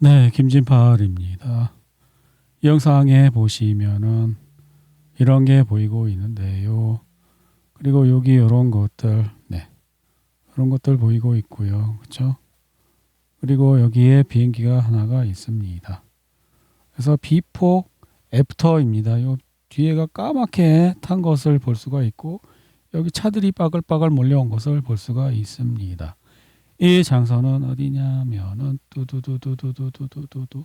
네, 김진팔입니다. 이 영상에 보시면은 이런 게 보이고 있는데요. 그리고 여기 이런 것들, 네, 이런 것들 보이고 있고요. 그렇죠? 그리고 여기에 비행기가 하나가 있습니다. 그래서 비포 애프터입니다. 요 뒤에가 까맣게 탄 것을 볼 수가 있고 여기 차들이 빠글빠글 몰려온 것을 볼 수가 있습니다. 이 장소는 어디냐면은 뚜두두두두두두두두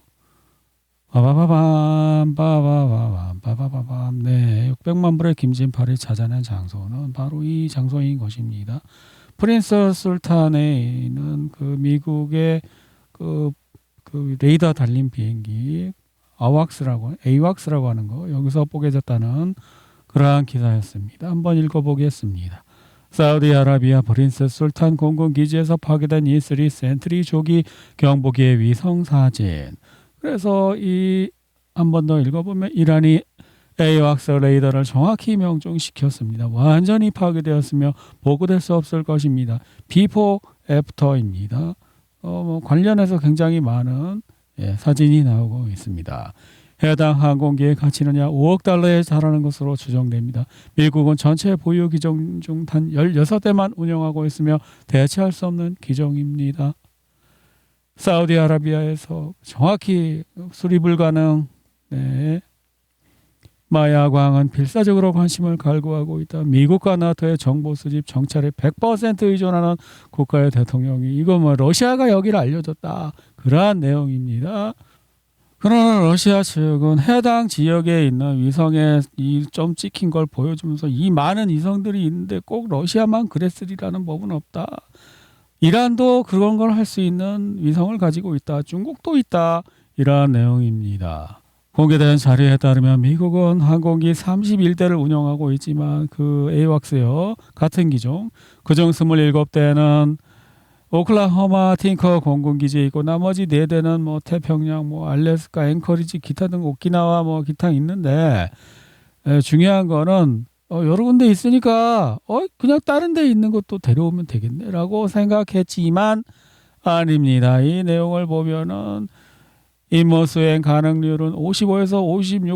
빠바바밤 빠바바밤 빠바바밤. 네, 600만 불의 김진팔이 찾아낸 장소는 바로 이 장소인 것입니다. 프린스 술탄에 있는 그 미국의 그 레이더 달린 비행기 AWACS라고 하는 거 여기서 뽀개졌다는 그러한 기사였습니다. 한번 읽어보겠습니다. 사우디아라비아 프린스 술탄 공군기지에서 파괴된 E3 센트리 조기 경보기의 위성 사진. 그래서 이 한 번 더 읽어보면 이란이 AWACS 레이더를 정확히 명중시켰습니다. 완전히 파괴되었으며 복구될 수 없을 것입니다. 비포 애프터입니다. 관련해서 굉장히 많은 사진이 나오고 있습니다. 해당 항공기의 가치는 약 5억 달러에 달하는 것으로 추정됩니다. 미국은 전체 보유 기종 중 단 16대만 운영하고 있으며 대체할 수 없는 기종입니다. 사우디아라비아에서 정확히 수리 불가능. 네. 마야광은 필사적으로 관심을 갈구하고 있다. 미국과 나토의 정보 수집 정찰에 100% 의존하는 국가의 대통령이 이거 러시아가 여기를 알려줬다. 그러한 내용입니다. 그러나 러시아 측은 해당 지역에 있는 위성에 이 좀 찍힌 걸 보여주면서 이 많은 위성들이 있는데 꼭 러시아만 그랬으리라는 법은 없다. 이란도 그런 걸 할 수 있는 위성을 가지고 있다. 중국도 있다. 이러한 내용입니다. 공개된 자료에 따르면 미국은 항공기 31대를 운영하고 있지만 그 AWACS요. 같은 기종. 그중 27대는 오클라호마 팅커 공군기지에 있고 나머지 4대는 태평양, 알래스카, 앵커리지, 기타 등 오키나와 기타 있는데 중요한 거는 여러 군데 있으니까 그냥 다른 데 있는 것도 데려오면 되겠네라고 생각했지만 아닙니다. 이 내용을 보면은 임무 수행 가능률은 55에서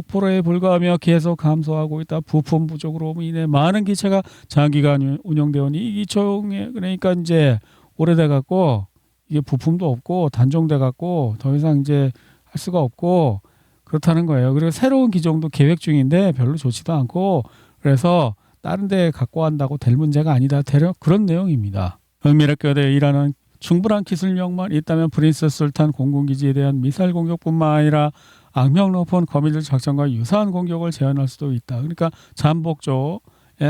56%에 불과하며 계속 감소하고 있다. 부품 부족으로 인해 많은 기체가 장기간 운영되어 오니 이 기총에 그러니까 이제 오래돼 갖고 이게 부품도 없고 단종돼 갖고 더 이상 이제 할 수가 없고 그렇다는 거예요. 그리고 새로운 기종도 계획 중인데 별로 좋지도 않고 그래서 다른 데 갖고 한다고 될 문제가 아니다. 대략 그런 내용입니다. 흥미롭게도 이란은 충분한 기술력만 있다면 프린스 술탄 공군기지에 대한 미사일 공격뿐만 아니라 악명 높은 거미줄 작전과 유사한 공격을 제안할 수도 있다. 그러니까 잠복조,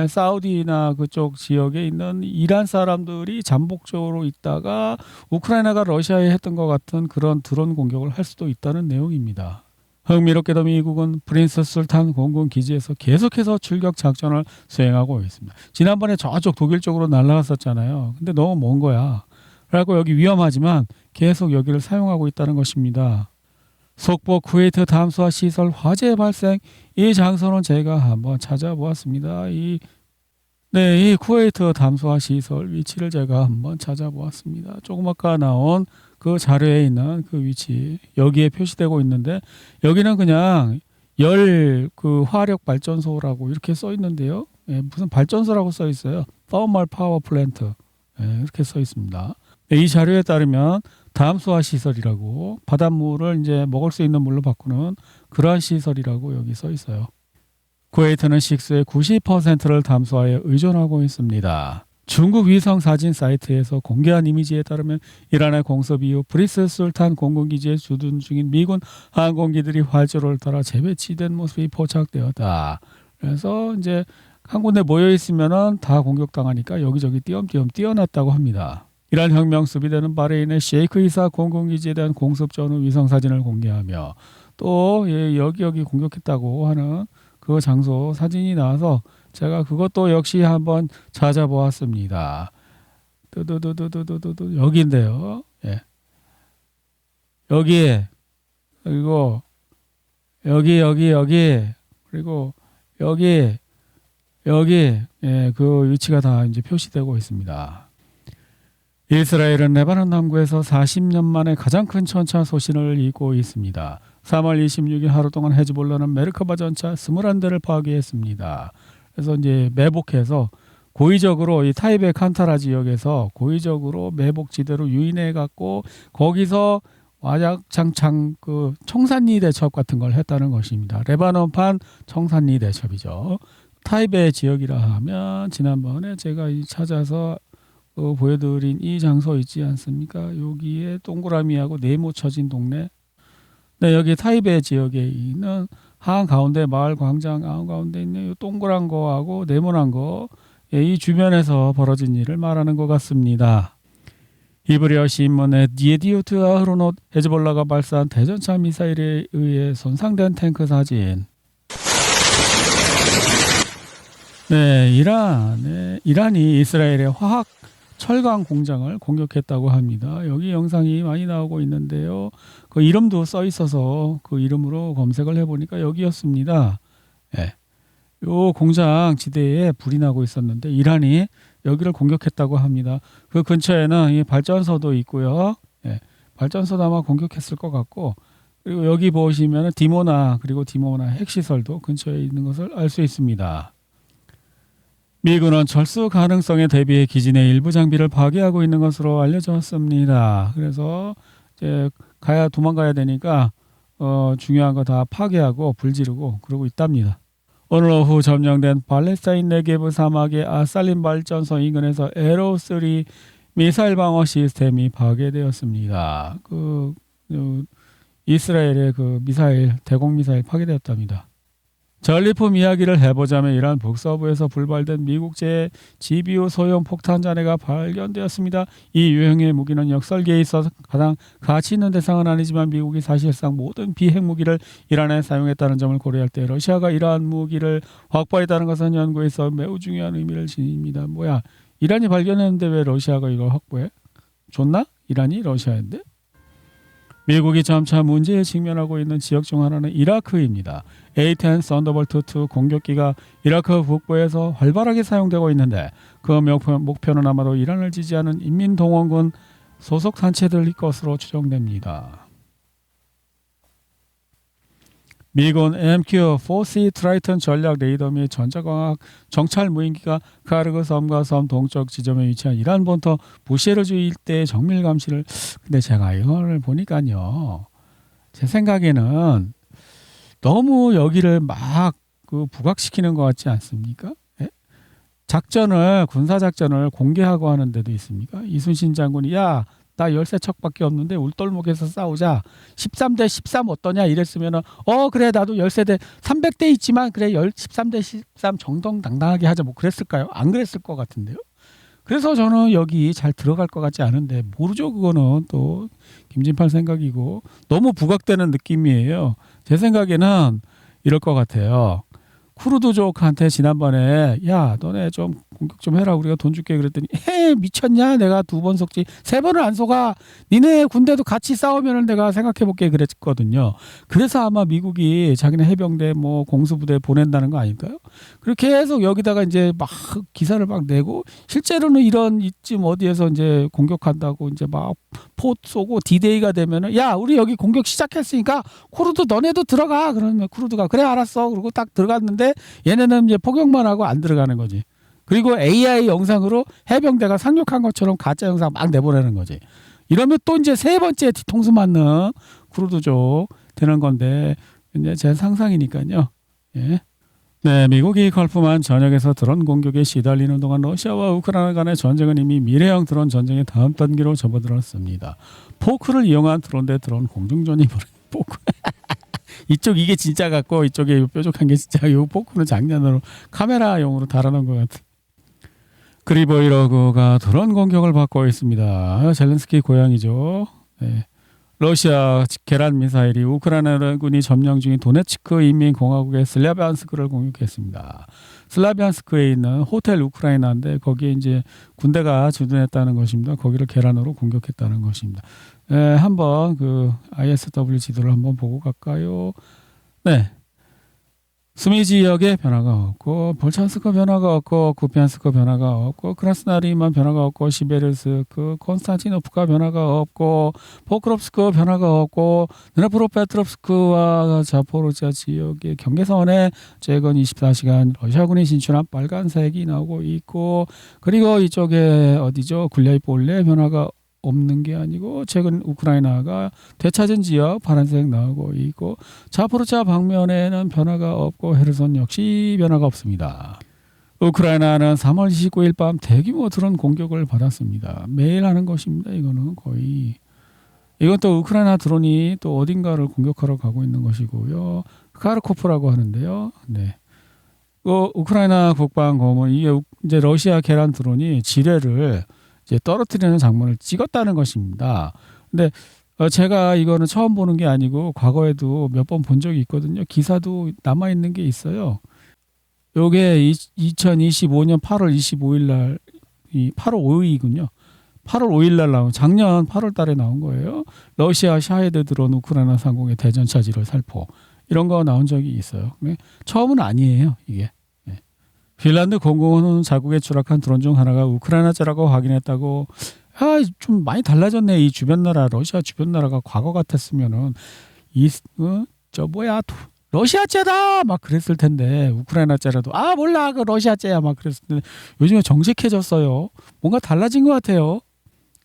사우디나 그쪽 지역에 있는 이란 사람들이 잠복조로 있다가 우크라이나가 러시아에 했던 것 같은 그런 드론 공격을 할 수도 있다는 내용입니다. 흥미롭게도 미국은 프린스 술탄 공군기지에서 계속해서 출격 작전을 수행하고 있습니다. 지난번에 저쪽 독일 쪽으로 날아갔었잖아요. 근데 너무 먼 거야. 그래서 여기 위험하지만 계속 여기를 사용하고 있다는 것입니다. 속보 쿠웨이트 담수화 시설 화재 발생. 이 장소는 제가 한번 찾아보았습니다. 이 쿠웨이트 담수화 시설 위치를 제가 한번 찾아보았습니다. 조금 아까 나온 그 자료에 있는 그 위치 여기에 표시되고 있는데 여기는 그냥 화력 발전소라고 이렇게 써 있는데요. 무슨 발전소라고 써 있어요. Thermal Power Plant 이렇게 써 있습니다. 이 자료에 따르면 담수화 시설이라고 바닷물을 이제 먹을 수 있는 물로 바꾸는 그러한 시설이라고 여기 써 있어요. 쿠웨이트는 식수의 90%를 담수화에 의존하고 있습니다. 중국 위성 사진 사이트에서 공개한 이미지에 따르면 이란의 공습 이후 프린스 술탄 공군기지에 주둔 중인 미군 항공기들이 활주로를 따라 재배치된 모습이 포착되었다. 그래서 이제 한 군데 모여 있으면은 다 공격당하니까 여기저기 띄엄띄엄 띄어놨다고 합니다. 이란 혁명 수비대는 바레인의 셰이크 이사 공군기지에 대한 공습 전후 위성 사진을 공개하며 또 여기 공격했다고 하는 그 장소 사진이 나와서 제가 그것도 역시 한번 찾아보았습니다. 여기인데요. 여기에 그리고 여기 그리고 여기 그 위치가 다 이제 표시되고 있습니다. 이스라엘은 레바논 남부에서 40년 만에 가장 큰 전차 소신을 잇고 있습니다. 3월 26일 하루 동안 헤즈볼라는 메르카바 전차 21대를 파괴했습니다. 그래서 이제 매복해서 고의적으로 이 타이베 칸타라 지역에서 고의적으로 매복지대로 유인해 갖고 거기서 와장창 그 청산리 대첩 같은 걸 했다는 것입니다. 레바논판 청산리 대첩이죠. 타이베 지역이라 하면 지난번에 제가 찾아서 보여드린 이 장소 있지 않습니까? 여기에 동그라미하고 네모 쳐진 동네. 네, 여기 타이베 지역에 있는 한가운데 마을 광장 한가운데 있는 이 동그란 거하고 네모난 거, 이 주변에서 벌어진 일을 말하는 것 같습니다. 이브리어 신문의 디에디오트 아흐로노 헤즈볼라가 발사한 대전차 미사일에 의해 손상된 탱크 사진. 네, 이란이 이스라엘의 화학 철강 공장을 공격했다고 합니다. 여기 영상이 많이 나오고 있는데요. 그 이름도 써 있어서 그 이름으로 검색을 해보니까 여기였습니다. 네. 요 공장 지대에 불이 나고 있었는데 이란이 여기를 공격했다고 합니다. 그 근처에는 이 발전소도 있고요. 네. 발전소도 아마 공격했을 것 같고, 그리고 여기 보시면 디모나 핵시설도 근처에 있는 것을 알 수 있습니다. 미군은 철수 가능성에 대비해 기진의 일부 장비를 파괴하고 있는 것으로 알려졌습니다. 그래서 이제 도망가야 되니까 중요한 거 다 파괴하고 불지르고 그러고 있답니다. 오늘 오후 점령된 팔레스타인 네게브 사막의 아살림 발전소 인근에서 에로3 미사일 방어 시스템이 파괴되었습니다. 이스라엘의 대공 미사일 파괴되었답니다. 전리품 이야기를 해보자면 이란 북서부에서 불발된 미국제 GBU 소형 폭탄 잔해가 발견되었습니다. 이 유형의 무기는 역설계에 있어서 가장 가치 있는 대상은 아니지만 미국이 사실상 모든 비핵 무기를 이란에 사용했다는 점을 고려할 때 러시아가 이러한 무기를 확보했다는 것은 연구에서 매우 중요한 의미를 지닙니다. 뭐야, 이란이 발견했는데 왜 러시아가 이걸 확보해? 줬나? 이란이 러시아인데? 미국이 점차 문제에 직면하고 있는 지역 중 하나는 이라크입니다. A-10 썬더볼트2 공격기가 이라크 북부에서 활발하게 사용되고 있는데 그 목표는 아마도 이란을 지지하는 인민동원군 소속 단체들일 것으로 추정됩니다. 미군 MQ-4C 트라이턴 전략 레이더 및 전자광학 정찰 무인기가 카르그 섬과 섬 동쪽 지점에 위치한 이란 본토 부셰르주 일대의 정밀 감시를, 근데 제가 이걸 보니까요, 제 생각에는 너무 여기를 막 부각시키는 것 같지 않습니까? 예? 군사작전을 공개하고 하는 데도 있습니까? 이순신 장군이 야, 나 13척밖에 없는데 울돌목에서 싸우자. 13대 13 어떠냐 이랬으면 그래 나도 13대 300대 있지만 그래 13대 13 정정당당하게 하자 뭐 그랬을까요? 안 그랬을 것 같은데요. 그래서 저는 여기 잘 들어갈 것 같지 않은데 모르죠. 그거는 또 김진팔 생각이고 너무 부각되는 느낌이에요. 제 생각에는 이럴 것 같아요. 쿠르드족한테 지난번에 야 너네 좀 공격 좀 해라 우리가 돈 줄게 그랬더니 미쳤냐 내가 2번 속지 3번을 안 속아 니네 군대도 같이 싸우면 내가 생각해볼게 그랬거든요. 그래서 아마 미국이 자기네 해병대 뭐 공수부대 보낸다는 거 아닐까요? 그렇게 해서 여기다가 이제 막 기사를 막 내고 실제로는 이런 이쯤 어디에서 이제 공격한다고 이제 막 포 쏘고 디데이가 되면은 야 우리 여기 공격 시작했으니까 쿠르드 너네도 들어가 그러면 쿠르드가 그래 알았어 그리고 딱 들어갔는데 얘네는 이제 포격만 하고 안 들어가는 거지. 그리고 AI 영상으로 해병대가 상륙한 것처럼 가짜 영상 막 내보내는 거지. 이러면 또 이제 3번째 뒤통수 맞는 쿠르드족 되는 건데 이제 제 상상이니까요. 예. 네, 미국이 걸프만 전역에서 드론 공격에 시달리는 동안 러시아와 우크라이나 간의 전쟁은 이미 미래형 드론 전쟁의 다음 단계로 접어들었습니다. 포크를 이용한 드론 대 드론 공중전이 벌어진 포크. 이쪽 이게 진짜 같고 이쪽에 뾰족한 게 진짜 이 포크는 장난으로 카메라용으로 달아놓은 것 같은. 그리보이로그가 드론 공격을 받고 있습니다. 젤렌스키 고향이죠. 네. 러시아 계란 미사일이 우크라이나군이 점령 중인 도네츠크 인민공화국의 슬라비안스크를 공격했습니다. 슬라비안스크에 있는 호텔 우크라이나인데 거기에 이제 군대가 주둔했다는 것입니다. 거기를 계란으로 공격했다는 것입니다. 네, 한번 ISW 지도를 한번 보고 갈까요? 네. 수미 지역에 변화가 없고 볼찬스크 변화가 없고 쿠피안스크 변화가 없고 크라스나리만 변화가 없고 시베르스크 콘스탄티노프카 변화가 없고 포크롭스크 변화가 없고 드네프로페트롭스크와 자포로지아 지역의 경계선에 최근 24시간 러시아군이 진출한 빨간색이 나오고 있고 그리고 이쪽에 어디죠? 굴리아이폴레 변화가 없는 게 아니고 최근 우크라이나가 되찾은 지역 파란색 나오고 있고 자포로차 방면에는 변화가 없고 헤르손 역시 변화가 없습니다. 우크라이나는 3월 29일 밤 대규모 드론 공격을 받았습니다. 매일 하는 것입니다. 이거는 거의 이건 또 우크라이나 드론이 또 어딘가를 공격하러 가고 있는 것이고요. 카르코프라고 하는데요. 네. 우크라이나 국방고문 이게 이제 러시아 계란 드론이 지뢰를 이제 떨어뜨리는 장면을 찍었다는 것입니다. 근데 제가 이거는 처음 보는 게 아니고 과거에도 몇 번 본 적이 있거든요. 기사도 남아 있는 게 있어요. 요게 2025년 8월 25일 날 8월 5일이군요. 8월 5일 날 나온 작년 8월 달에 나온 거예요. 러시아 샤헤드 드론 우크라이나 상공의 대전 차지를 살포. 이런 거 나온 적이 있어요. 처음은 아니에요, 이게. 핀란드 공군은 자국에 추락한 드론 중 하나가 우크라이나제라고 확인했다고. 좀 많이 달라졌네. 이 주변 나라, 러시아 주변 나라가 과거 같았으면은 러시아제다 막 그랬을 텐데 우크라이나제라도 몰라 그 러시아제야 막 그랬을 텐데 요즘에 정직해졌어요. 뭔가 달라진 것 같아요.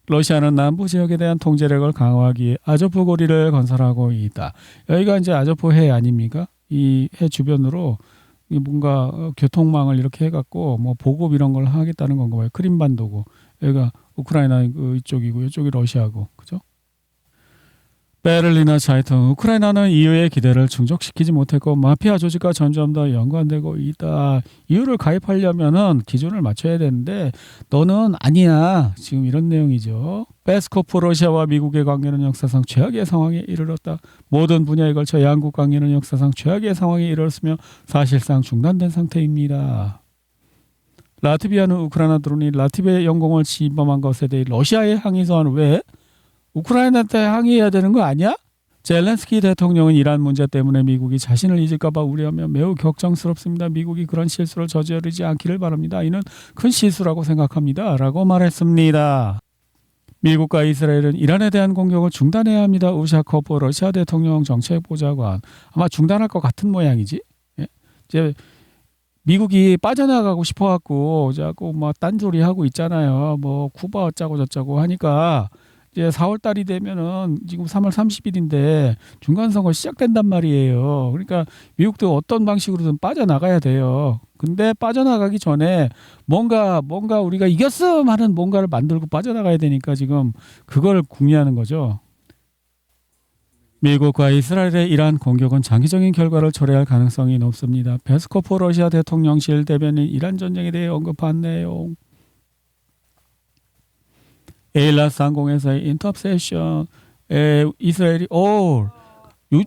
러시아는 남부 지역에 대한 통제력을 강화하기 위해 아조프 고리를 건설하고 있다. 여기가 이제 아조프 해 아닙니까? 이 해 주변으로 뭔가 교통망을 이렇게 해갖고 뭐 보급 이런 걸 하겠다는 건가 봐요. 크림반도고 여기가 우크라이나 이쪽이고 이쪽이 러시아고 그죠? 베를리너 차이통 우크라이나는 EU의 기대를 충족시키지 못했고 마피아 조직과 점점 더 연관되고 있다. EU를 가입하려면은 기준을 맞춰야 되는데 너는 아니야. 지금 이런 내용이죠. 페스코프 러시아와 미국의 관계는 역사상 최악의 상황에 이르렀다. 모든 분야에 걸쳐 양국 관계는 역사상 최악의 상황에 이르렀으며 사실상 중단된 상태입니다. 라트비아는 우크라이나 드론이 라트비아의 영공을 침범한 것에 대해 러시아의 항의 소환을 왜? 우크라이나한테 항의해야 되는 거 아니야? 젤렌스키 대통령은 이란 문제 때문에 미국이 자신을 잊을까 봐 우려하며 매우 걱정스럽습니다. 미국이 그런 실수를 저지르지 않기를 바랍니다. 이는 큰 실수라고 생각합니다. 라고 말했습니다. 미국과 이스라엘은 이란에 대한 공격을 중단해야 합니다. 우샤코프 러시아 대통령 정책보좌관 아마 중단할 것 같은 모양이지. 예? 이제 미국이 빠져나가고 싶어갖고 자꾸 뭐 딴소리 하고 있잖아요. 뭐 쿠바 어쩌고 저쩌고 하니까 이제 4월 달이 되면은 지금 3월 30일인데 중간 선거 시작된단 말이에요. 그러니까 미국도 어떤 방식으로든 빠져나가야 돼요. 근데 빠져나가기 전에 뭔가 우리가 이겼어 하는 뭔가를 만들고 빠져나가야 되니까 지금 그걸 궁리하는 거죠. 미국과 이스라엘의 이란 공격은 장기적인 결과를 초래할 가능성이 높습니다. 페스코프 러시아 대통령실 대변인 이란 전쟁에 대해 언급한 내용. 에일라스 항공에서의 인터셉션에 이스라엘이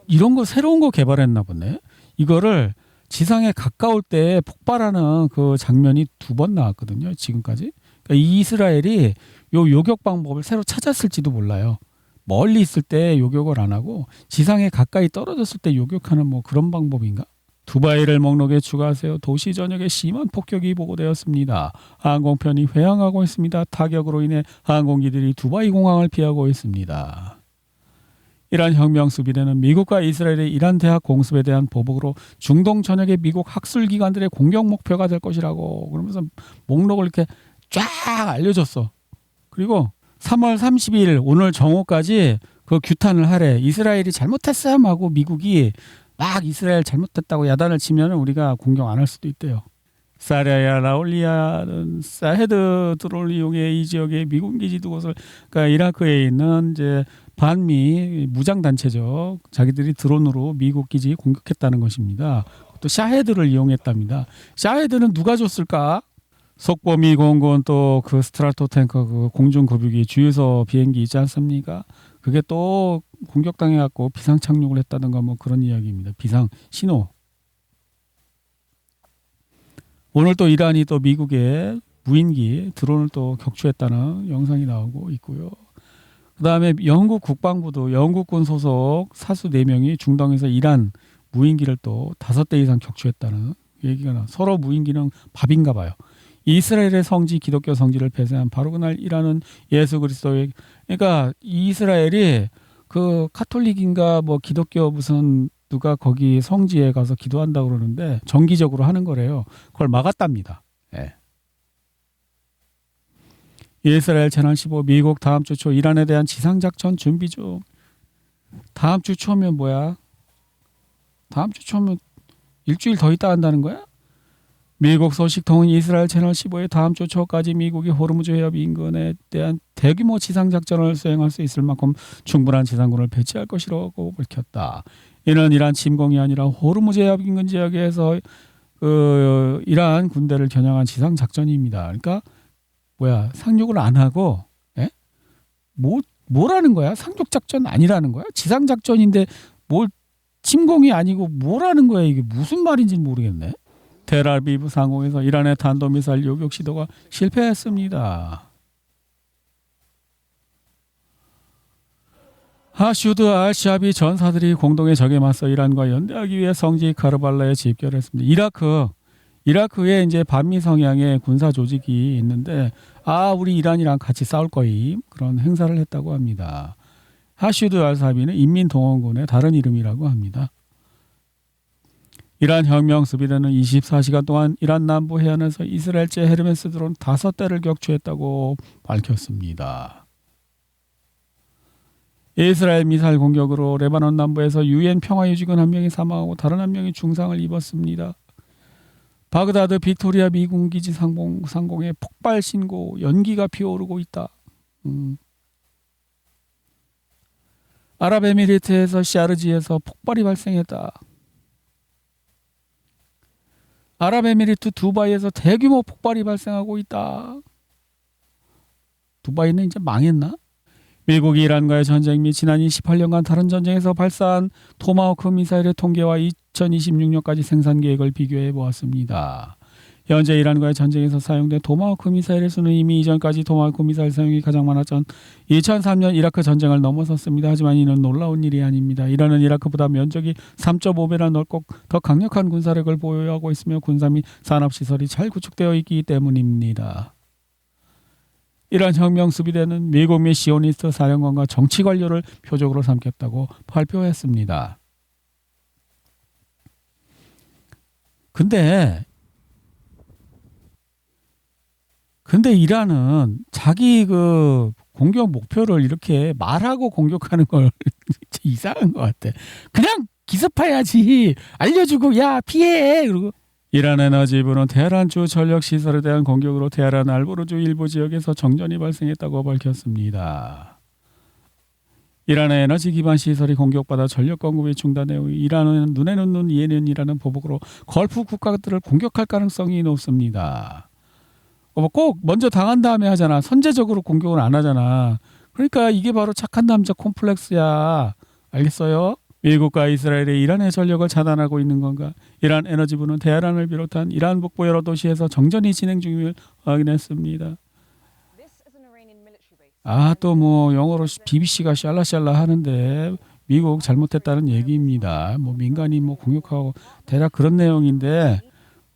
이런 거 새로운 거 개발했나 보네. 이거를 지상에 가까울 때 폭발하는 그 장면이 2번 나왔거든요. 지금까지. 그러니까 이스라엘이 요 요격 방법을 새로 찾았을지도 몰라요. 멀리 있을 때 요격을 안 하고 지상에 가까이 떨어졌을 때 요격하는 뭐 그런 방법인가? 두바이를 목록에 추가하세요. 도시 전역에 심한 폭격이 보고되었습니다. 항공편이 회항하고 있습니다. 타격으로 인해 항공기들이 두바이 공항을 피하고 있습니다. 이란 혁명 수비대는 미국과 이스라엘의 이란 대학 공습에 대한 보복으로 중동 전역의 미국 학술기관들의 공격 목표가 될 것이라고 그러면서 목록을 이렇게 쫙 알려줬어. 그리고 3월 30일 오늘 정오까지 그 규탄을 하래. 이스라엘이 잘못했어요 하고 미국이 막 이스라엘 잘못했다고 야단을 치면 우리가 공격 안 할 수도 있대요. 사리아야 라울리아는 사헤드 드론을 이용해 이 지역의 미군 기지 두 곳을 그러니까 이라크에 있는 이제 반미 무장 단체죠. 자기들이 드론으로 미국 기지 공격했다는 것입니다. 또 샤헤드를 이용했답니다. 샤헤드는 누가 줬을까? 속보미 공군 또 그 스트라토 탱커 그 공중 급유기 주유소 비행기 있지 않습니까? 그게 또 공격당해갖고 비상 착륙을 했다든가 뭐 그런 이야기입니다. 비상 신호. 오늘 또 이란이 또 미국의 무인기 드론을 또 격추했다는 영상이 나오고 있고요. 그 다음에 영국 국방부도 영국군 소속 사수 4명이 중동에서 이란 무인기를 또 5대 이상 격추했다는 얘기가 나. 서로 무인기는 밥인가 봐요. 이스라엘의 성지 기독교 성지를 폐쇄한 바로 그날 이라는 예수 그리스도의, 그러니까 이스라엘이 그 카톨릭인가 뭐 기독교 무슨 누가 거기 성지에 가서 기도한다고 그러는데 정기적으로 하는 거래요. 그걸 막았답니다. 예. 이스라엘 채널 15 미국 다음 주 초 이란에 대한 지상작전 준비 중. 다음 주 초면 뭐야? 다음 주 초면 일주일 더 있다 한다는 거야? 미국 소식통은 이스라엘 채널 15의 다음 주 초까지 미국이 호르무즈 해협 인근에 대한 대규모 지상작전을 수행할 수 있을 만큼 충분한 지상군을 배치할 것이라고 밝혔다. 이는 이란 침공이 아니라 호르무즈 해협 인근 지역에서 그 이란 군대를 겨냥한 지상작전입니다. 그러니까 뭐야, 상륙을 안 하고, 예? 뭐라는 거야? 상륙작전 아니라는 거야? 지상작전인데 뭘 침공이 아니고 뭐라는 거야? 이게 무슨 말인지 모르겠네. 텔아비브 상공에서 이란의 탄도미사일 요격 시도가 실패했습니다. 하슈드 알샤비 전사들이 공동의 적에 맞서 이란과 연대하기 위해 성지 카르발라에 집결했습니다. 이라크에 이제 반미 성향의 군사 조직이 있는데 우리 이란이랑 같이 싸울 거임 그런 행사를 했다고 합니다. 하슈드 알샤비는 인민동원군의 다른 이름이라고 합니다. 이란 혁명 수비대는 24시간 동안 이란 남부 해안에서 이스라엘제 헤르메스 드론 5대를 격추했다고 밝혔습니다. 이스라엘 미사일 공격으로 레바논 남부에서 유엔 평화유지군 1명이 사망하고 다른 1명이 중상을 입었습니다. 바그다드 빅토리아 미군기지 상공에 폭발 신고, 연기가 피어오르고 있다. 아랍에미리트에서 샤르지에서 폭발이 발생했다. 아랍에미리트 두바이에서 대규모 폭발이 발생하고 있다. 두바이는 이제 망했나? 미국이 이란과의 전쟁 및 지난 28년간 다른 전쟁에서 발사한 토마호크 미사일의 통계와 2026년까지 생산 계획을 비교해 보았습니다. 현재 이란과의 전쟁에서 사용된 토마호크 미사일의 수는 이미 이전까지 토마호크 미사일 사용이 가장 많았던 2003년 이라크 전쟁을 넘어섰습니다. 하지만 이는 놀라운 일이 아닙니다. 이란은 이라크보다 면적이 3.5배나 넓고 더 강력한 군사력을 보유하고 있으며 군사 및 산업시설이 잘 구축되어 있기 때문입니다. 이란 혁명수비대는 미국 및 시오니스트 사령관과 정치 관료를 표적으로 삼겠다고 발표했습니다. 근데 이란은 자기 그 공격 목표를 이렇게 말하고 공격하는 걸 이상한 것 같아. 그냥 기습해야지. 알려주고 야 피해. 그리고 이란 에너지부는 테헤란주 전력시설에 대한 공격으로 테헤란 알보르주 일부 지역에서 정전이 발생했다고 밝혔습니다. 이란의 에너지 기반 시설이 공격받아 전력 공급이 중단되고 이란은 눈에는 눈 이에는 이라는 보복으로 걸프 국가들을 공격할 가능성이 높습니다. 꼭 먼저 당한 다음에 하잖아. 선제적으로 공격을 안 하잖아. 그러니까 이게 바로 착한 남자 콤플렉스야. 알겠어요? 미국과 이스라엘이 이란의 전력을 차단하고 있는 건가? 이란 에너지부는 테헤란을 비롯한 이란 북부 여러 도시에서 정전이 진행 중임을 확인했습니다. 또 뭐 영어로 BBC가 샬라샬라 하는데 미국 잘못했다는 얘기입니다. 뭐 민간인 뭐 공격하고 대략 그런 내용인데,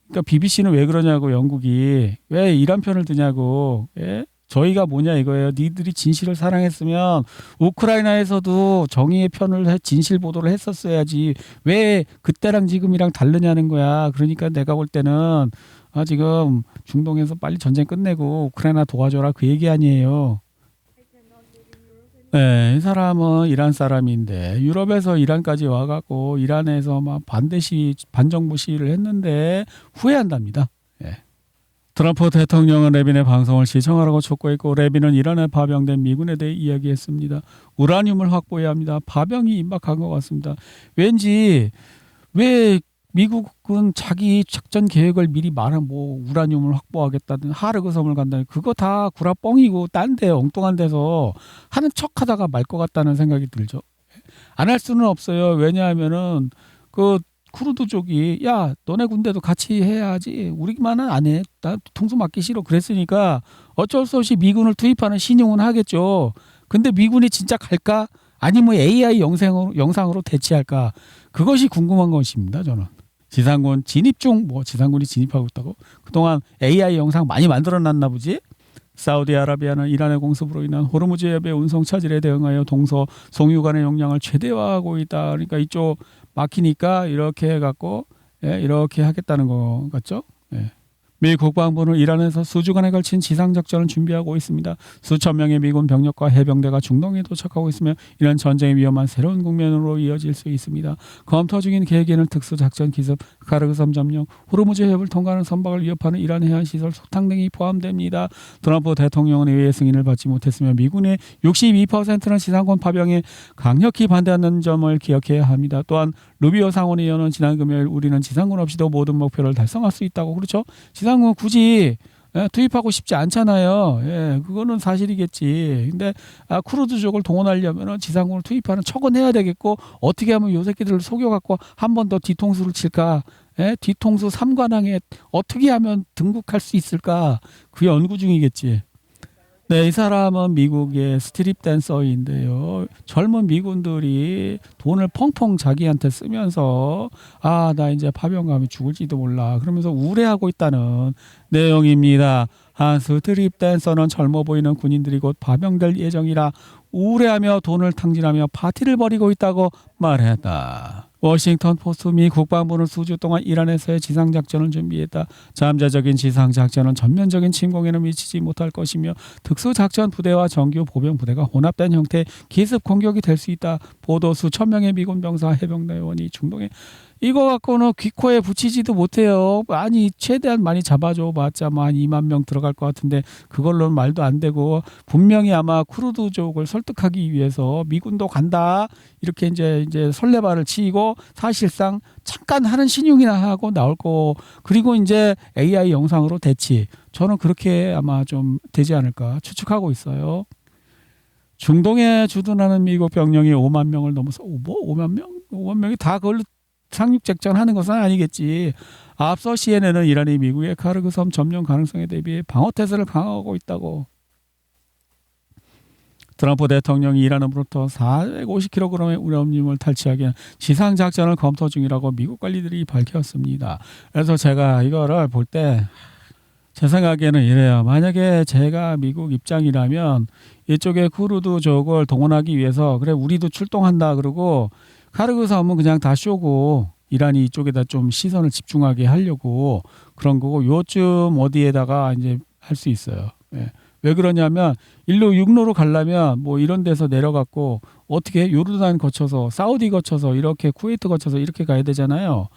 그러니까 BBC는 왜 그러냐고, 영국이 왜 이란 편을 드냐고. 예? 저희가 뭐냐 이거예요. 니들이 진실을 사랑했으면 우크라이나에서도 정의의 편을 진실 보도를 했었어야지. 왜 그때랑 지금이랑 다르냐는 거야. 그러니까 내가 볼 때는 지금 중동에서 빨리 전쟁 끝내고 우크라이나 도와줘라 그 얘기 아니에요. 네, 이 사람은 이란 사람인데 유럽에서 이란까지 와갖고 이란에서 막 반정부 시위를 했는데 후회한답니다. 예. 트럼프 대통령은 레빈의 방송을 시청하라고 촉구했고, 레빈은 이란에 파병된 미군에 대해 이야기했습니다. 우라늄을 확보해야 합니다. 파병이 임박한 것 같습니다. 왜 미국은 자기 작전 계획을 미리 말한 우라늄을 확보하겠다든 하르그 섬을 간다는 그거 다 구라뻥이고 딴 데 엉뚱한 데서 하는 척하다가 말 것 같다는 생각이 들죠. 안 할 수는 없어요. 왜냐하면은 그 쿠르드족이 야 너네 군대도 같이 해야지 우리만은 안 해. 나 통수 맞기 싫어. 그랬으니까 어쩔 수 없이 미군을 투입하는 신용은 하겠죠. 근데 미군이 진짜 갈까? 아니 뭐 AI 영상으로 대치할까? 그것이 궁금한 것입니다. 저는. 지상군 진입 중, 뭐 지상군이 진입하고 있다고? 그동안 AI 영상 많이 만들어놨나 보지? 사우디아라비아는 이란의 공습으로 인한 호르무즈 해협의 운송 차질에 대응하여 동서 송유관의 용량을 최대화하고 있다. 그러니까 이쪽 막히니까 이렇게 해갖고 이렇게 하겠다는 거 같죠? 미 국방부는 이란에서 수주간에 걸친 지상작전을 준비하고 있습니다. 수천 명의 미군 병력과 해병대가 중동에 도착하고 있으며 이런 전쟁이 위험한 새로운 국면으로 이어질 수 있습니다. 검토 중인 계획에는 특수작전 기습, 카르그섬 점령, 호르무즈 해협을 통과하는 선박을 위협하는 이란 해안시설 소탕 등이 포함됩니다. 트럼프 대통령은 의회의 승인을 받지 못했으며 미군의 62%는 지상군 파병에 강력히 반대하는 점을 기억해야 합니다. 또한 루비오 상원의원은 지난 금요일 우리는 지상군 없이도 모든 목표를 달성할 수 있다고. 그렇죠? 지상군 굳이 투입하고 싶지 않잖아요. 그거는 사실이겠지. 근데 쿠르드족을 동원하려면 지상군을 투입하는 척은 해야 되겠고, 어떻게 하면 요 새끼들을 속여갖고 한 번 더 뒤통수를 칠까? 뒤통수 삼관왕에 어떻게 하면 등극할 수 있을까? 그 연구 중이겠지. 네, 이 사람은 미국의 스트립 댄서인데요. 젊은 미군들이 돈을 펑펑 자기한테 쓰면서 나 이제 파병 가면 죽을지도 몰라. 그러면서 우려하고 있다는 내용입니다. 한 스트립 댄서는 젊어 보이는 군인들이 곧 파병될 예정이라 우려하며 돈을 탕진하며 파티를 벌이고 있다고 말했다. 워싱턴 포스트 미 국방부는 수주 동안 이란에서의 지상작전을 준비했다. 잠재적인 지상작전은 전면적인 침공에는 미치지 못할 것이며 특수작전 부대와 정규 보병 부대가 혼합된 형태의 기습 공격이 될 수 있다. 보도 수천 명의 미군 병사 해병대원이 중동에 이거 갖고는 귀코에 붙이지도 못해요. 아니 최대한 많이 잡아줘 봤자 한 2만 명 들어갈 것 같은데 그걸로는 말도 안 되고, 분명히 아마 쿠르드족을 설득하기 위해서 미군도 간다 이렇게 이제 설레발을 치고 사실상 잠깐 하는 신용이나 하고 나올 거. 그리고 이제 AI 영상으로 대치. 저는 그렇게 아마 좀 되지 않을까 추측하고 있어요. 중동에 주둔하는 미국 병력이 5만 명을 넘어서 5만 명? 5만 명이 다 그걸로 상륙작전 하는 것은 아니겠지. 앞서 CNN은 이란이 미국의 카르그섬 점령 가능성에 대비해 방어태세를 강화하고 있다고. 트럼프 대통령이 이란으로부터 450kg의 우라늄을 탈취하기 위한 지상작전을 검토 중이라고 미국 관리들이 밝혔습니다. 그래서 제가 이거를 볼 때 제 생각에는 이래요. 만약에 제가 미국 입장이라면 이쪽에 쿠르드족을 동원하기 위해서 그래 우리도 출동한다 그러고 카르그섬은 그냥 다 쇼고 이란이 이쪽에다 좀 시선을 집중하게 하려고 그런 거고, 요쯤 어디에다가 이제 할 수 있어요. 왜 그러냐면 일로 육로로 가려면 뭐 이런 데서 내려갔고 어떻게 요르단 거쳐서 사우디 거쳐서 이렇게 쿠웨이트 거쳐서 이렇게 가야 되잖아요.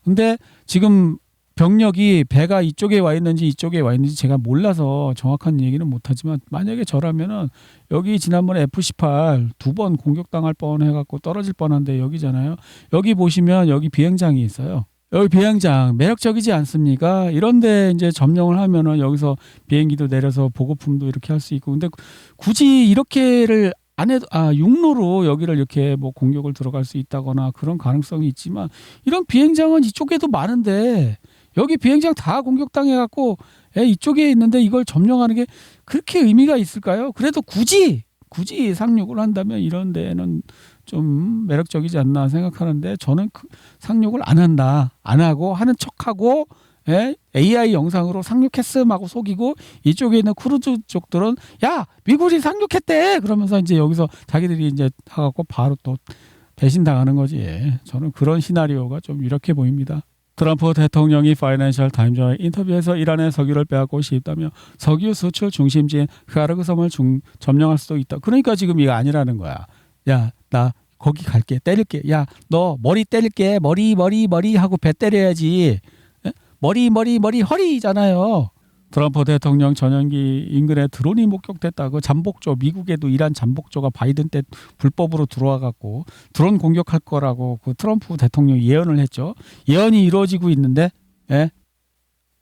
근데 지금 병력이 배가 이쪽에 와 있는지 이쪽에 와 있는지 제가 몰라서 정확한 얘기는 못하지만, 만약에 저라면은 여기 지난번에 F-18 두 번 공격당할 뻔해갖고 떨어질 뻔한데 여기잖아요. 여기 보시면 여기 비행장이 있어요. 여기 비행장 매력적이지 않습니까? 이런데 이제 점령을 하면은 여기서 비행기도 내려서 보급품도 이렇게 할 수 있고, 근데 굳이 이렇게를 안 해도 육로로 여기를 이렇게 뭐 공격을 들어갈 수 있다거나 그런 가능성이 있지만, 이런 비행장은 이쪽에도 많은데 여기 비행장 다 공격당해갖고 이쪽에 있는데 이걸 점령하는 게 그렇게 의미가 있을까요? 그래도 굳이 상륙을 한다면 이런 데는 좀 매력적이지 않나 생각하는데, 저는 상륙을 안 하고 하는 척하고 AI 영상으로 상륙했음 하고 속이고, 이쪽에 있는 쿠르드 쪽들은 야 미국이 상륙했대 그러면서 이제 여기서 자기들이 이제 하갖고 바로 또 배신당하는 거지. 저는 그런 시나리오가 좀 이렇게 보입니다. 트럼프 대통령이 파이낸셜 타임즈와의 인터뷰에서 이란의 석유를 빼앗고 싶다며 석유 수출 중심지인 카르그섬을 점령할 수도 있다. 그러니까 지금 이거 아니라는 거야. 야, 나 거기 갈게. 때릴게. 야, 너 머리 때릴게. 머리 하고 배 때려야지. 머리 허리잖아요. 트럼프 대통령 전용기 인근에 드론이 목격됐다고. 잠복조, 미국에도 이란 잠복조가 바이든 때 불법으로 들어와 갖고 드론 공격할 거라고 그 트럼프 대통령이 예언을 했죠. 예언이 이루어지고 있는데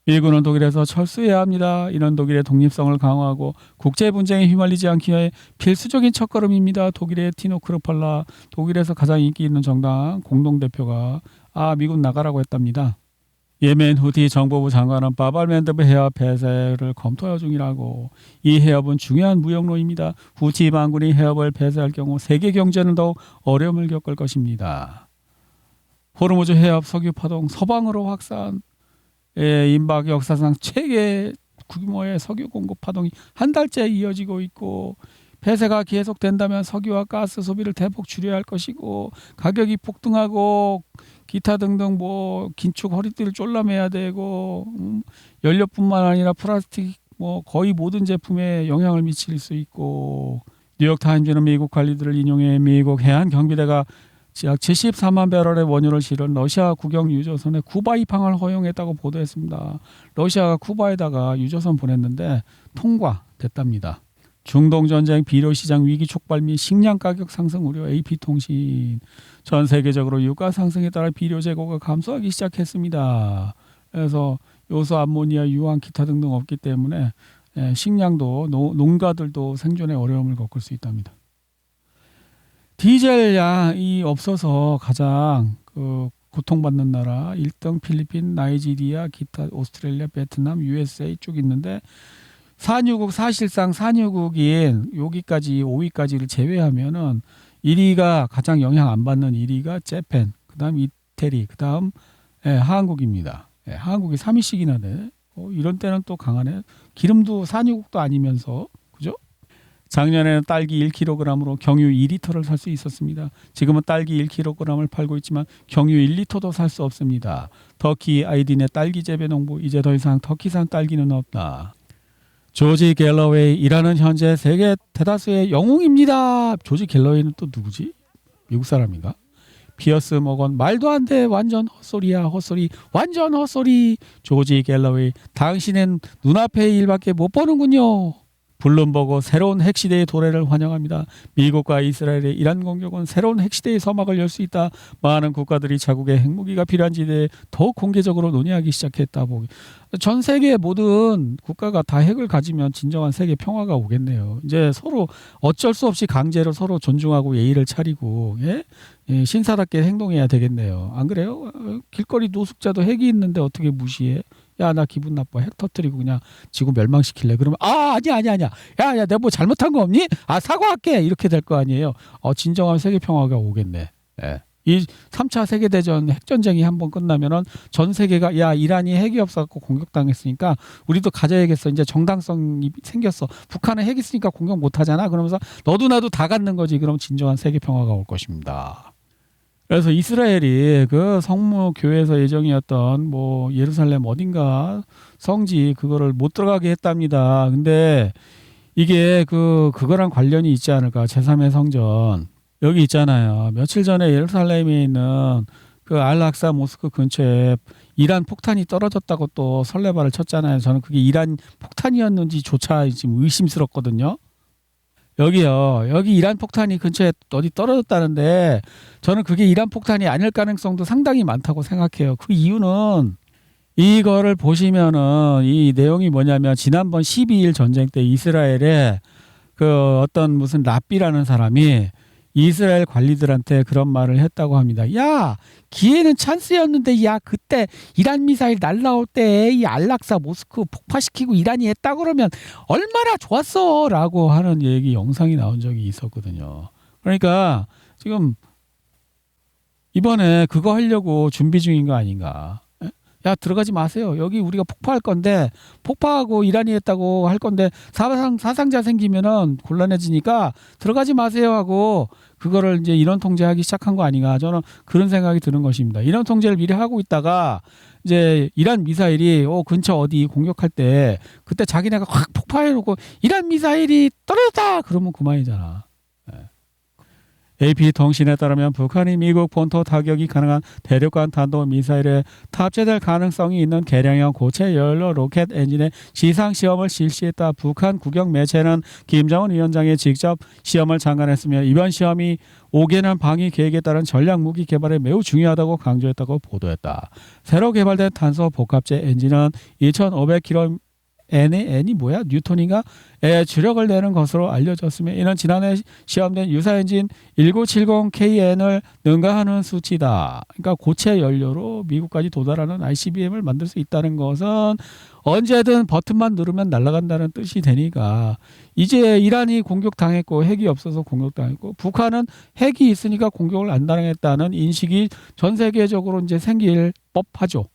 미국은 독일에서 철수해야 합니다. 이런 독일의 독립성을 강화하고 국제 분쟁에 휘말리지 않기 위해 필수적인 첫걸음입니다. 독일의 티노 크루팔라, 독일에서 가장 인기 있는 정당 공동대표가 미국 나가라고 했답니다. 예멘 후티 정보부 장관은 바발맨드브 해협 폐쇄를 검토 중이라고. 이 해협은 중요한 무역로입니다. 후티 반군이 해협을 폐쇄할 경우 세계 경제는 더욱 어려움을 겪을 것입니다. 호르무즈 해협 석유 파동 서방으로 확산. 임박 역사상 최대 규모의 석유 공급 파동이 한 달째 이어지고 있고, 폐쇄가 계속된다면 석유와 가스 소비를 대폭 줄여야 할 것이고, 가격이 폭등하고 기타 등등 긴축 허리띠를 쫄라매야 되고, 연료뿐만 아니라 플라스틱 거의 모든 제품에 영향을 미칠 수 있고. 뉴욕 타임즈는 미국 관리들을 인용해 미국 해안 경비대가 약 74만 배럴의 원유를 실은 러시아 국영 유조선에 쿠바 입항을 허용했다고 보도했습니다. 러시아가 쿠바에다가 유조선 보냈는데 통과됐답니다. 중동전쟁 비료시장 위기 촉발 및 식량 가격 상승 우려. AP통신. 전 세계적으로 유가 상승에 따라 비료 재고가 감소하기 시작했습니다. 그래서 요소, 암모니아, 유황, 기타 등등 없기 때문에 식량도 농가들도 생존에 어려움을 겪을 수 있답니다. 디젤 양이 없어서 가장 고통받는 나라 1등 필리핀, 나이지리아, 기타 오스트레일리아, 베트남, USA 쭉 있는데, 산유국, 사실상 산유국인 여기까지 5위까지를 제외하면은 1위가 가장 영향 안 받는 1위가 재팬, 그다음 이태리, 그다음 한국입니다. 한국이 3위씩이나 돼. 이런 때는 또 강하네. 기름도 산유국도 아니면서, 그죠? 작년에는 딸기 1kg으로 경유 2리터를 살 수 있었습니다. 지금은 딸기 1kg을 팔고 있지만 경유 1리터도 살 수 없습니다. 터키 아이딘의 딸기 재배 농부, 이제 더 이상 터키산 딸기는 없다. 조지 갤러웨이, 이라는 현재 세계 대다수의 영웅입니다. 조지 갤러웨이는 또 누구지? 미국 사람인가? 피어스 머건, 말도 안 돼, 완전 헛소리야, 헛소리, 완전 헛소리. 조지 갤러웨이, 당신은 눈앞의 일밖에 못 보는군요. 블룸버그, 새로운 핵시대의 도래를 환영합니다. 미국과 이스라엘의 이란 공격은 새로운 핵시대의 서막을 열 수 있다. 많은 국가들이 자국의 핵무기가 필요한 지대에 더욱 공개적으로 논의하기 시작했다. 전 세계의 모든 국가가 다 핵을 가지면 진정한 세계 평화가 오겠네요. 이제 서로 어쩔 수 없이 강제로 서로 존중하고 예의를 차리고 신사답게 행동해야 되겠네요. 안 그래요? 길거리 노숙자도 핵이 있는데 어떻게 무시해? 야, 나 기분 나빠. 핵 터뜨리고 그냥 지구 멸망시킬래. 그러면 아니야. 야, 내가 뭐 잘못한 거 없니? 사과할게. 이렇게 될 거 아니에요. 진정한 세계 평화가 오겠네. 이 3차 세계대전 핵전쟁이 한번 끝나면은 전 세계가, 야, 이란이 핵이 없어갖고 공격당했으니까 우리도 가져야겠어. 이제 정당성이 생겼어. 북한은 핵 있으니까 공격 못하잖아. 그러면서 너도 나도 다 갖는 거지. 그럼 진정한 세계 평화가 올 것입니다. 그래서 이스라엘이 그 성모 교회에서 예정이었던 예루살렘 어딘가 성지 그거를 못 들어가게 했답니다. 근데 이게 그거랑 관련이 있지 않을까? 제3의 성전. 여기 있잖아요. 며칠 전에 예루살렘에 있는 그 알락사 모스크 근처에 이란 폭탄이 떨어졌다고 또 설레발을 쳤잖아요. 저는 그게 이란 폭탄이었는지조차 지금 의심스럽거든요. 여기요. 여기 이란 폭탄이 근처에 어디 떨어졌다는데 저는 그게 이란 폭탄이 아닐 가능성도 상당히 많다고 생각해요. 그 이유는 이거를 보시면은 이 내용이 뭐냐면, 지난번 12일 전쟁 때 이스라엘에 그 어떤 무슨 랍비라는 사람이 이스라엘 관리들한테 그런 말을 했다고 합니다. 야, 기회는 찬스였는데, 야, 그때 이란 미사일 날라올 때 이 알락사 모스크 폭파시키고 이란이 했다 그러면 얼마나 좋았어 라고 하는 얘기 영상이 나온 적이 있었거든요. 그러니까 지금 이번에 그거 하려고 준비 중인 거 아닌가. 야, 들어가지 마세요. 여기 우리가 폭파할 건데, 폭파하고 이란이 했다고 할 건데 사상자 생기면은 곤란해지니까 들어가지 마세요 하고 그거를 이제 인원 통제하기 시작한 거 아닌가. 저는 그런 생각이 드는 것입니다. 인원 통제를 미리 하고 있다가 이제 이란 미사일이 근처 어디 공격할 때 그때 자기네가 확 폭파해놓고 이란 미사일이 떨어졌다 그러면 그만이잖아. AP통신에 따르면 북한이 미국 본토 타격이 가능한 대륙간 탄도미사일에 탑재될 가능성이 있는 개량형 고체 연료 로켓 엔진의 시상시험을 실시했다. 북한 국영 매체는 김정은 위원장이 직접 시험을 장관했으며 이번 시험이 5개년 방위 계획에 따른 전략무기 개발에 매우 중요하다고 강조했다고 보도했다. 새로 개발된 탄소 복합제 엔진은 2,500km N이 뭐야? 뉴턴인가? 주력을 내는 것으로 알려졌으며 이는 지난해 시험된 유사 엔진 1970KN을 능가하는 수치다. 그러니까 고체 연료로 미국까지 도달하는 ICBM을 만들 수 있다는 것은 언제든 버튼만 누르면 날아간다는 뜻이 되니까 이제 이란이 공격당했고 핵이 없어서 공격당했고 북한은 핵이 있으니까 공격을 안 당했다는 인식이 전 세계적으로 이제 생길 법하죠.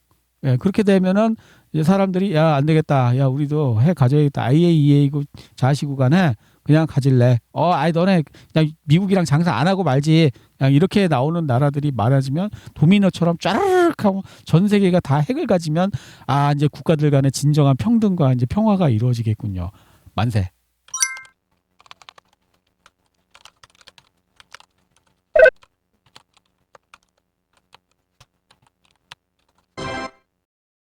그렇게 되면은 이제 사람들이 야, 안 되겠다. 야, 우리도 핵 가져야겠다. IAEA고 자시고 간에 그냥 가질래. 아이 너네 그냥 미국이랑 장사 안 하고 말지. 그냥 이렇게 나오는 나라들이 많아지면 도미노처럼 쫘르륵 하고 전 세계가 다 핵을 가지면 이제 국가들 간의 진정한 평등과 이제 평화가 이루어지겠군요. 만세.